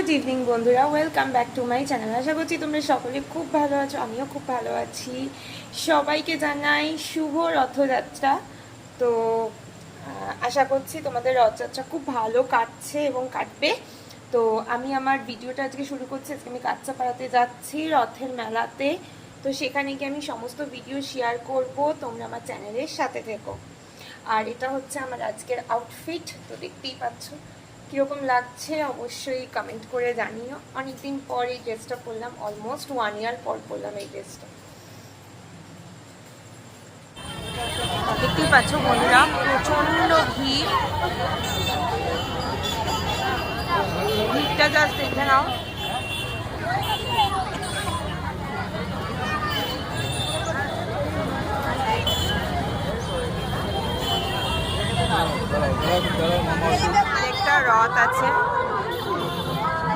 Good evening বন্ধুরা, welcome back to my channel. আশা করছি তোমরা সকলে খুব ভালো আছো, আমিও খুব ভালো আছি। সবাইকে জানাই শুভ রথযাত্রা। তো আশা করছি তোমাদের রথযাত্রা খুব ভালো কাটছে এবং কাটবে। তো আমি আমার ভিডিওটা আজকে শুরু করছি। আজকে আমি কাচ্চাপাড়াতে যাচ্ছি রথের মেলাতে। তো সেখানে গিয়ে আমি সমস্ত ভিডিও শেয়ার করব, তোমরা আমার চ্যানেলের সাথে থেকো। আর এটা হচ্ছে আমার আজকের আউটফিট, তো দেখতেই পাচ্ছ। কীরকম লাগছে অবশ্যই কমেন্ট করে জানিও। অনেকদিন পর এই ড্রেসটা পরলাম, অলমোস্ট 1 ইয়ার পর পরলাম এই ড্রেসটা। দেখতেই পাচ্ছ বন্ধুরা, প্রচণ্ড ভিড়। ভিড়টা জাস্ট দেখে নাও। আরেকটা রথ আছে,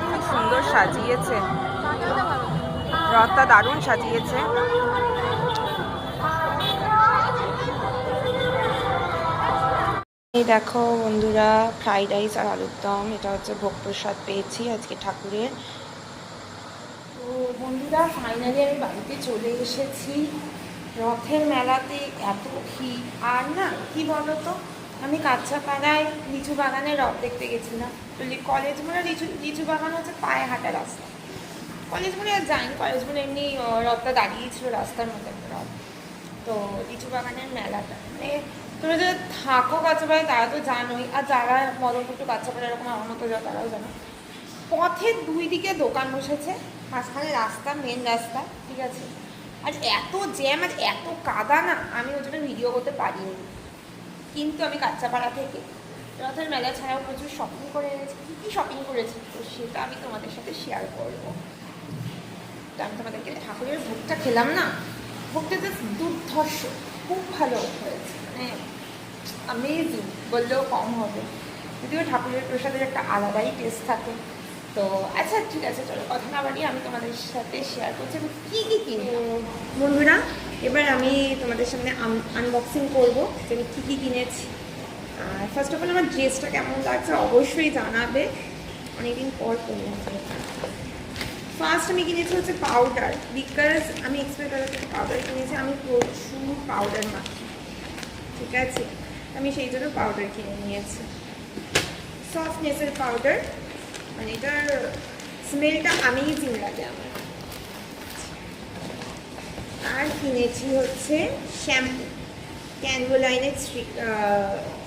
খুব সুন্দর সাজিয়েছে রথটা, দারুণ সাজিয়েছে। এই দেখো বন্ধুরা, ফ্রাইড রাইস আর আলুর দম, এটা হচ্ছে ভোগ প্রসাদ পেয়েছি আজকে ঠাকুরের। তো বন্ধুরা, ফাইনালি আমি বাড়িতে চলে এসেছি। রথের মেলাতে এত ভিড়, আর না কি বলতো, আমি কাচ্চাপাড়ায় লিচু বাগানে রথ দেখতে গেছিলাম। তো কলেজ মোড়ে লিচু বাগান হচ্ছে পায়ে হাঁটা রাস্তা। কলেজ মোড়ে আর যাইনি, কলেজ মোড়ে এমনি রথটা দাঁড়িয়েছিল রাস্তার মধ্যে একটা রথ। তো লিচু বাগানের মেলাটা মানে তোমরা যারা থাকো কাচ্চাপাড়ায় তারা তো জানোই, আর যারা মদনপুর কাচ্চাপাড়া এরকম আমার মতো যারা তারাও জানো। পথের দুই দিকে দোকান বসেছে, মাঝখানে রাস্তা, মেন রাস্তা, ঠিক আছে। আর এত জ্যাম আর এত কাদা না, আমি ওই জন্য ভিডিও করতে পারিনি। কিন্তু আমি কাচ্চাপাড়া থেকে রথের মেলা ছাড়াও প্রচুর শপিং করে এনেছি। কী কী শপিং করেছি তো সেটা আমি তোমাদের সাথে শেয়ার করবো। তো আমি তোমাদেরকে ঠাকুরের ভোগটা খেলাম না, ভোগটা জাস্ট দুর্ধর্ষ, খুব ভালো হয়েছে, মানে অ্যামেজিং বললেও কম হবে। যদিও ঠাকুরের প্রসাদের একটা আলাদাই টেস্ট থাকে। তো আচ্ছা ঠিক আছে, চলো কথা না বাড়িয়ে আমি তোমাদের সাথে শেয়ার করছি আমি কী কী কিনলাম। বন্ধুরা, এবার আমি তোমাদের সামনে আনবক্সিং করবো যে আমি কী কী কিনেছি। আর ফার্স্ট অফ অল আমার ড্রেসটা কেমন লাগছে অবশ্যই জানাবে, অনেকদিন পর কিনেছি। ফার্স্ট আমি কিনেছি হচ্ছে পাউডার, বিকজ আমি এক্সপেক্ট থেকে পাউডার কিনেছি। আমি প্রচুর পাউডার মাখি, ঠিক আছে, আমি সেই জন্য পাউডার কিনে নিয়েছি। সফটনেসের পাউডার, মানে এটার স্মেলটা অ্যামেজিং লাগে আমার। আর কিনেছি হচ্ছে শ্যাম্পু, ক্যানভোলাইনের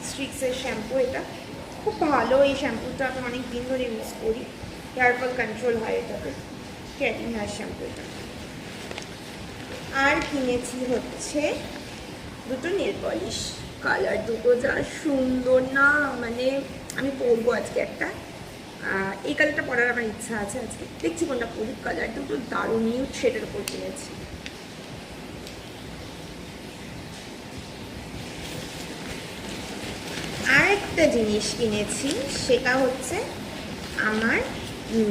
স্ট্রিক্সের শ্যাম্পু। এটা খুব ভালো, এই শ্যাম্পুটা আমি অনেক দিন ধরে ইউজ করি, হেয়ার ফল কন্ট্রোল হয় এটাতে, কেরাটিন হেয়ার শ্যাম্পু এটা। আর কিনেছি হচ্ছে দুটো নেল পলিশ, কালার দুটো যা সুন্দর না, মানে আমি পরবো আজকে একটা। এই কালারটা পরার আমার ইচ্ছা আছে, আজকে দেখছি কোনটা পরি। কালার দুটো দারুণ, নিউড শেডের উপর কিনেছি। আরেকটা জিনিস কিনেছি, সেটা হচ্ছে আমার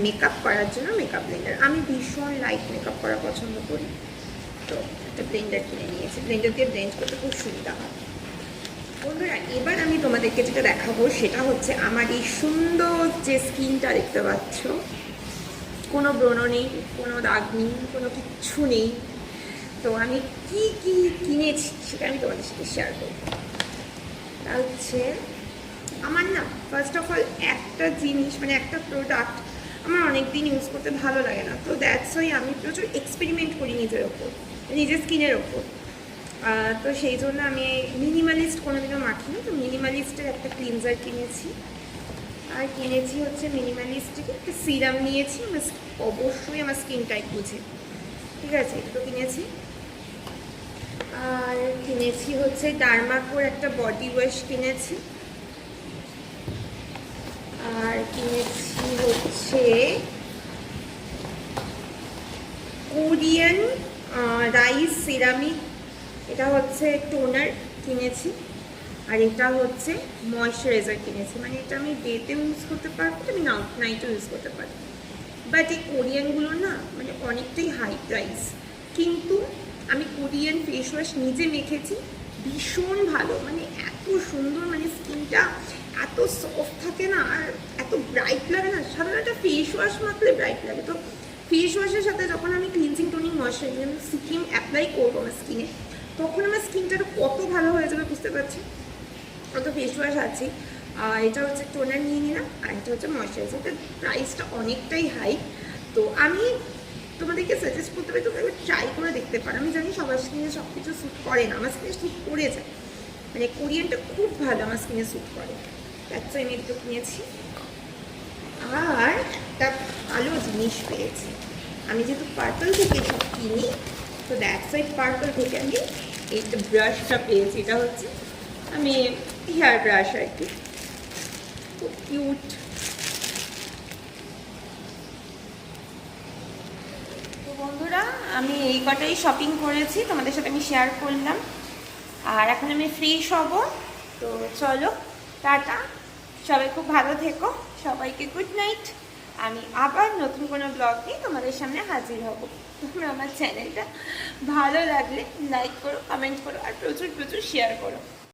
মেকআপ করার জন্য মেকআপ ব্লেন্ডার। আমি ভীষণ লাইট মেকআপ করা পছন্দ করি, তো একটা ব্লেন্ডার কিনে নিয়েছি। ব্লেন্ডার দিয়ে ব্লেন্ড করতে খুব সুবিধা হয়। বন্ধুরা, এবার আমি তোমাদেরকে যেটা দেখাবো সেটা হচ্ছে আমার এই সুন্দর যে স্কিনটা দেখতে পাচ্ছ, কোনো ব্রণ নেই, কোনো দাগ নেই, কোনো কিচ্ছু নেই। তো আমি কি কি কিনেছি সেটা আমি তোমাদের সাথে শেয়ার করবো। তা হচ্ছে আমার না ফার্স্ট অফ অল একটা জিনিস, মানে একটা প্রোডাক্ট আমার অনেক দিন ইউজ করতে ভালো লাগে না, তো দ্যাটস ওয়াই আমি প্রচুর এক্সপেরিমেন্ট করি নিজের ওপর, নিজের স্কিনের ওপর। তো সেই জন্য আমি মিনিমালিস্ট কোনোদিনও মাখি না, তো মিনিমালিস্টের একটা ক্লিনজার কিনেছি। আর কিনেছি হচ্ছে মিনিমালিস্টের একটা সিরাম নিয়েছি, অবশ্যই আমার স্কিন টাইপ বুঝে, ঠিক আছে, এটা কিনেছি। আর কিনেছি হচ্ছে ডার্মাকোর একটা বডি ওয়াশ কিনেছি। আর কিনেছি হচ্ছে কোরিয়ান রাইস সিরামিক, এটা হচ্ছে টোনার কিনেছি। আর এটা হচ্ছে ময়শ্চারাইজার কিনেছি, মানে এটা আমি ডেতেও ইউজ করতে পারবো, আমি নাইটেও ইউজ করতে পারি। বাট এই কোরিয়ানগুলো না মানে অনেকটাই হাই প্রাইস, কিন্তু আমি কোরিয়ান ফেস ওয়াশ নিজে মেখেছি, ভীষণ ভালো, মানে এত সুন্দর, মানে স্কিনটা এত সফট থাকে না, আর এত ব্রাইট লাগে না, সাধারণত একটা ফেস ওয়াশ মাখলে ব্রাইট লাগে। তো ফেস ওয়াশের সাথে যখন আমি cleansing toning moisturiser Sikkim apply করবো আমার স্কিনে, তখন আমার স্কিনটা কত ভালো হয়ে যাবে বুঝতে পারছি। তো ফেস ওয়াশ আছে, এটা হচ্ছে টোনার নিয়ে নিলাম, আর এটা হচ্ছে ময়শ্চারাইজার। এটার প্রাইসটা অনেকটাই হাই। তো আমি তোমাদেরকে সাজেস্ট করতে পারি, তোমরা একবার ট্রাই করে দেখতে পারো। আমি জানি সবার স্কিনে সব কিছু স্যুট করে না, আমার স্কিনে স্যুট করে যায়, মানে কোরিয়ানটা খুব ভালো আমার স্কিনে স্যুট করে, তার আমি একটু কিনেছি। আর একটা ভালো জিনিস পেয়েছি, আমি যেহেতু পার্পল থেকে সব কিনি, তো দ্যাটস ওয়াই পার্পল থেকে আমি এইটা ব্রাশটা পেয়েছি। এটা হচ্ছে আমি হেয়ার ব্রাশ আর কি, খুব কিউট। তো বন্ধুরা, আমি এই কটাই শপিং করেছি, তোমাদের সাথে আমি শেয়ার করলাম। আর এখন আমি ফ্রেশ হব, তো চলো টাটা, সবাই খুব ভালো থেকো, সবাইকে গুড নাইট। আমি আবার নতুন কোনো ব্লগ নিয়ে তোমাদের সামনে হাজির হব। তোমরা আমার চ্যানেলটা ভালো লাগলে লাইক করো, কমেন্ট করো, আর প্রচুর প্রচুর শেয়ার করো।